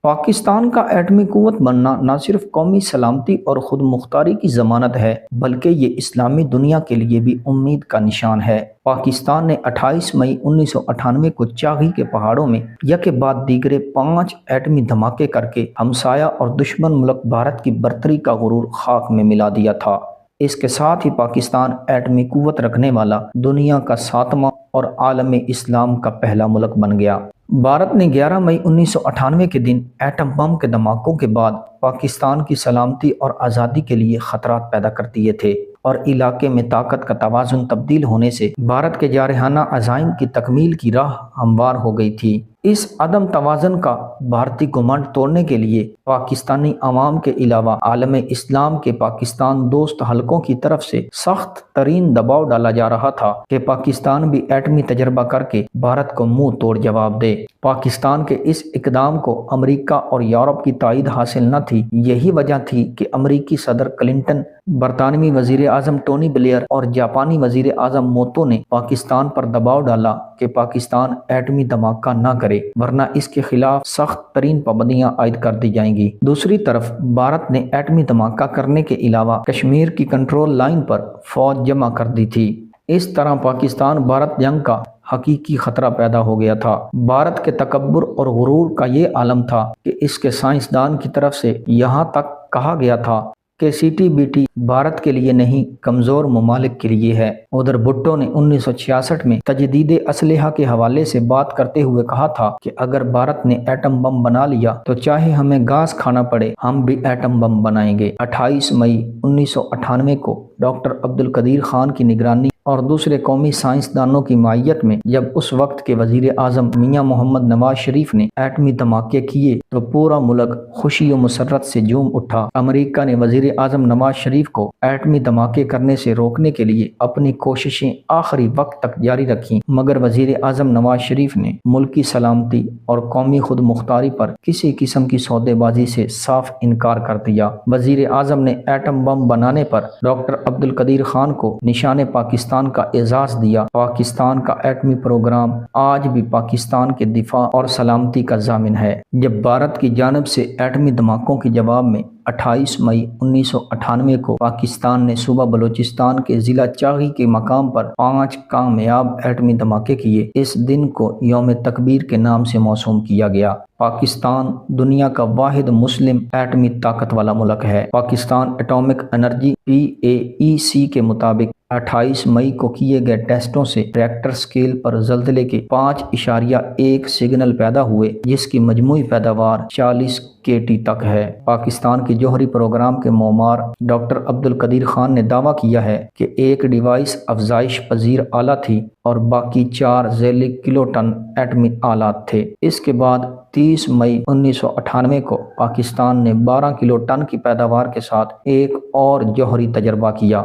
پاکستان کا ایٹمی قوت بننا نہ صرف قومی سلامتی اور خود مختاری کی ضمانت ہے بلکہ یہ اسلامی دنیا کے لیے بھی امید کا نشان ہے۔ پاکستان نے 28 مئی 1998 کو چاغی کے پہاڑوں میں یکے بعد دیگرے 5 ایٹمی دھماکے کر کے ہمسایہ اور دشمن ملک بھارت کی برتری کا غرور خاک میں ملا دیا تھا۔ اس کے ساتھ ہی پاکستان ایٹمی قوت رکھنے والا دنیا کا 7واں اور عالم اسلام کا پہلا ملک بن گیا۔ بھارت نے 11 مئی 1998 کے دن ایٹم بم کے دھماکوں کے بعد پاکستان کی سلامتی اور آزادی کے لیے خطرات پیدا کر دیے تھے اور علاقے میں طاقت کا توازن تبدیل ہونے سے بھارت کے جارحانہ عزائم کی تکمیل کی راہ ہموار ہو گئی تھی۔ اس عدم توازن کا بھارتی گھمنڈ توڑنے کے لیے پاکستانی عوام کے علاوہ عالم اسلام کے پاکستان دوست حلقوں کی طرف سے سخت ترین دباؤ ڈالا جا رہا تھا کہ پاکستان بھی ایٹمی تجربہ کر کے بھارت کو منہ توڑ جواب دے۔ پاکستان کے اس اقدام کو امریکہ اور یورپ کی تائید حاصل نہ تھی۔ یہی وجہ تھی کہ امریکی صدر کلنٹن، برطانوی وزیر اعظم ٹونی بلیئر اور جاپانی وزیر اعظم موتو نے پاکستان پر دباؤ ڈالا کہ پاکستان ایٹمی دھماکہ نہ کرے ورنہ اس کے خلاف سخت ترین پابندیاں عائد کر دی جائیں گی۔ دوسری طرف بھارت نے ایٹمی دھماکہ کرنے کے علاوہ کشمیر کی کنٹرول لائن پر فوج جمع کر دی تھی۔ اس طرح پاکستان بھارت جنگ کا حقیقی خطرہ پیدا ہو گیا تھا۔ بھارت کے تکبر اور غرور کا یہ عالم تھا کہ اس کے سائنسدان کی طرف سے یہاں تک کہا گیا تھا کہ CTBT بھارت کے لیے نہیں کمزور ممالک کے لیے ہے۔ ادھر بھٹو نے 1966 میں تجدید اسلحہ کے حوالے سے بات کرتے ہوئے کہا تھا کہ اگر بھارت نے ایٹم بم بنا لیا تو چاہے ہمیں گھاس کھانا پڑے ہم بھی ایٹم بم بنائیں گے۔ 28 مئی 1998 کو ڈاکٹر عبدالقدیر خان کی نگرانی اور دوسرے قومی سائنسدانوں کی معیت میں جب اس وقت کے وزیر اعظم میاں محمد نواز شریف نے ایٹمی دھماکے کیے تو پورا ملک خوشی و مسرت سے جھوم اٹھا۔ امریکہ نے وزیر اعظم نواز شریف کو ایٹمی دھماکے کرنے سے روکنے کے لیے اپنی کوششیں آخری وقت تک جاری رکھیں، مگر وزیر اعظم نواز شریف نے ملکی سلامتی اور قومی خود مختاری پر کسی قسم کی سودے بازی سے صاف انکار کر دیا۔ وزیر اعظم نے ایٹم بم بنانے پر ڈاکٹر عبدالقدیر خان کو نشان پاکستان کا اعزاز دیا۔ پاکستان کا ایٹمی پروگرام آج بھی پاکستان کے دفاع اور سلامتی کا ضامن ہے۔ جب بھارت کی جانب سے ایٹمی دھماکوں کے جواب میں 28 مئی 1998 کو پاکستان نے صوبہ بلوچستان کے ضلع چاغی کے مقام پر 5 کامیاب ایٹمی دھماکے کیے۔ اس دن کو یوم تکبیر کے نام سے موسوم کیا گیا۔ پاکستان دنیا کا واحد مسلم ایٹمی طاقت والا ملک ہے۔ پاکستان ایٹامک انرجی PAEC کے مطابق 28 مئی کو کیے گئے ٹیسٹوں سے ریکٹر سکیل پر زلزلے کے 5.1 سگنل پیدا ہوئے جس کی مجموعی پیداوار 40 KT تک ہے۔ پاکستان کے جوہری پروگرام کے معمار ڈاکٹر عبدالقدیر خان نے دعویٰ کیا ہے کہ ایک ڈیوائس افزائش پذیر آلہ تھی اور باقی 4 ذیلی کلو ٹن ایٹمی آلات تھے۔ اس کے بعد 30 مئی 1998 کو پاکستان نے 12 کلو ٹن کی پیداوار کے ساتھ ایک اور جوہری تجربہ کیا۔